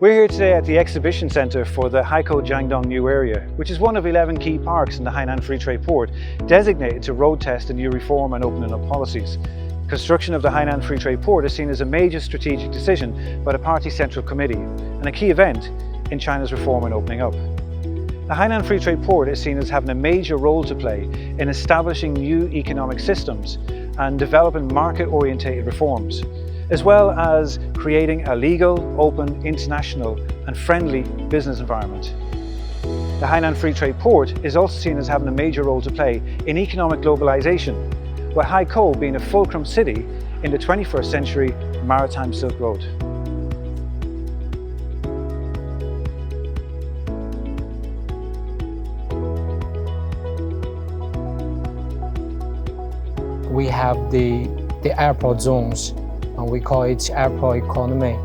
We're here today at the exhibition centre for the Haikou Jiangdong New Area, which is one of 11 key parks in the Hainan Free Trade Port, designated to road test the new reform and opening up policies. Construction of the Hainan Free Trade Port is seen as a major strategic decision by the party's Central Committee and a key event in China's reform and opening up. The Hainan Free Trade Port is seen as having a major role to play in establishing new economic systems and developing market-orientated reforms, as well as creating a legal, open, international and friendly business environment. The Hainan Free Trade Port is also seen as having a major role to play in economic globalization, with Haikou being a fulcrum city in the 21st century maritime Silk Road. We have the airport zones, and we call it airport economy.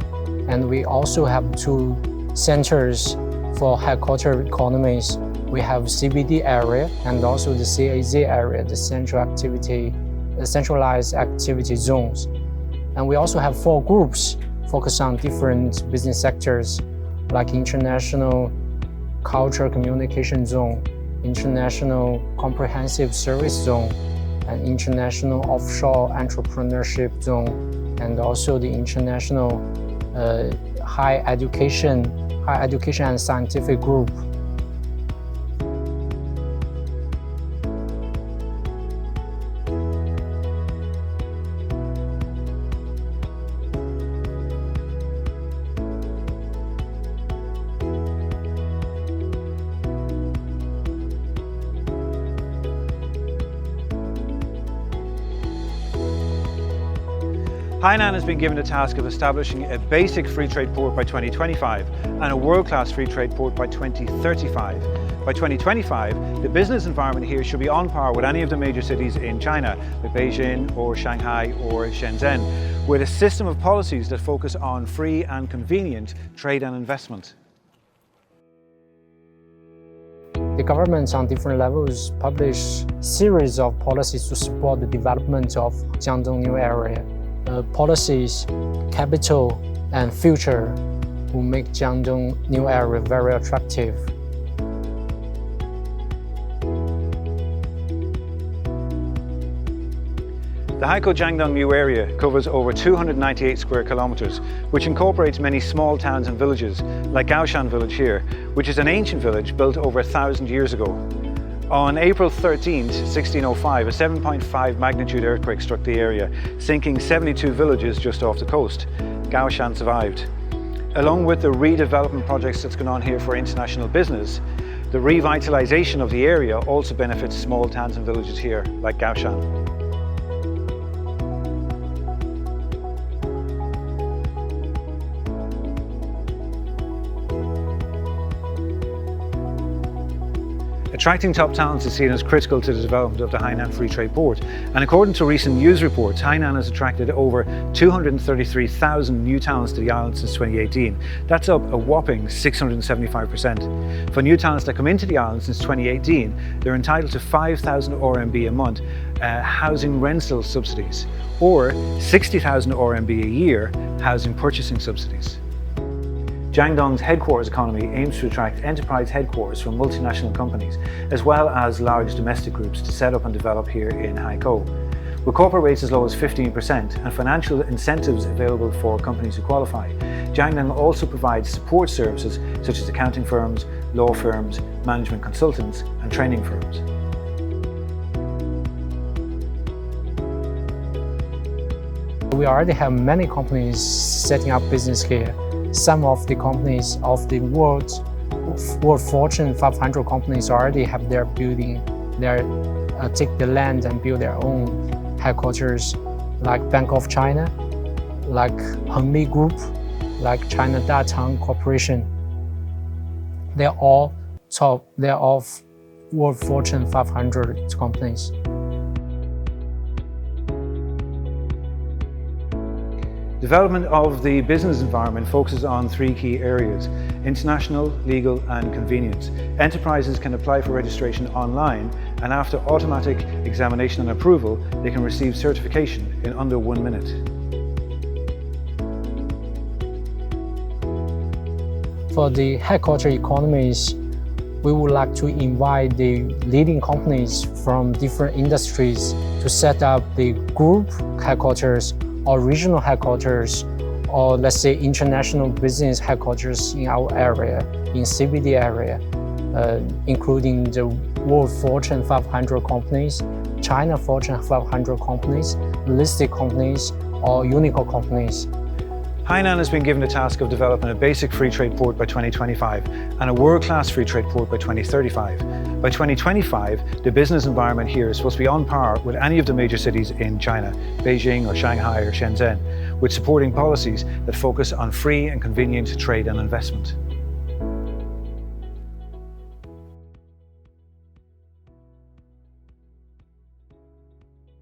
And we also have two centers for headquarter economies. We have CBD area and also the CAZ area, the centralized activity zones. And we also have 4 groups focused on different business sectors, like international culture communication zone, international comprehensive service zone, and international offshore entrepreneurship zone, and also the international higher education and scientific group. Hainan has been given the task of establishing a basic free trade port by 2025 and a world-class free trade port by 2035. By 2025, the business environment here should be on par with any of the major cities in China, like Beijing or Shanghai or Shenzhen, with a system of policies that focus on free and convenient trade and investment. The governments on different levels publish series of policies to support the development of Jiangdong New Area. Policies, capital, and future will make Jiangdong New Area very attractive. The Haikou Jiangdong New Area covers over 298 square kilometers, which incorporates many small towns and villages, like Gaoshan village here, which is an ancient village built over 1,000 years ago. On April 13, 1605, a 7.5 magnitude earthquake struck the area, sinking 72 villages just off the coast. Gaoshan survived. Along with the redevelopment projects that's going on here for international business, the revitalization of the area also benefits small towns and villages here, like Gaoshan. Attracting top talents is seen as critical to the development of the Hainan Free Trade Port, and according to recent news reports, Hainan has attracted over 233,000 new talents to the island since 2018. That's up a whopping 675%. For new talents that come into the island since 2018, they're entitled to 5,000 RMB a month housing rental subsidies, or 60,000 RMB a year housing purchasing subsidies. Jiangdong's headquarters economy aims to attract enterprise headquarters from multinational companies, as well as large domestic groups to set up and develop here in Haikou. With corporate rates as low as 15% and financial incentives available for companies who qualify, Jiangdong also provides support services such as accounting firms, law firms, management consultants and training firms. We already have many companies setting up business here. Some of the companies of the world Fortune 500 companies already have their building, take the land and build their own headquarters, like Bank of China, like Hengli Group, like China Datang Corporation. They're all World Fortune 500 companies. Development of the business environment focuses on 3 key areas: international, legal and convenience. Enterprises can apply for registration online, and after automatic examination and approval, they can receive certification in under 1 minute. For the headquarter economies, we would like to invite the leading companies from different industries to set up the group headquarters or regional headquarters, or let's say international business headquarters in our area, in CBD area, including the World Fortune 500 companies, China Fortune 500 companies, listed companies, or unicorn companies. Hainan has been given the task of developing a basic free trade port by 2025 and a world-class free trade port by 2035. By 2025, the business environment here is supposed to be on par with any of the major cities in China, Beijing or Shanghai or Shenzhen, with supporting policies that focus on free and convenient trade and investment.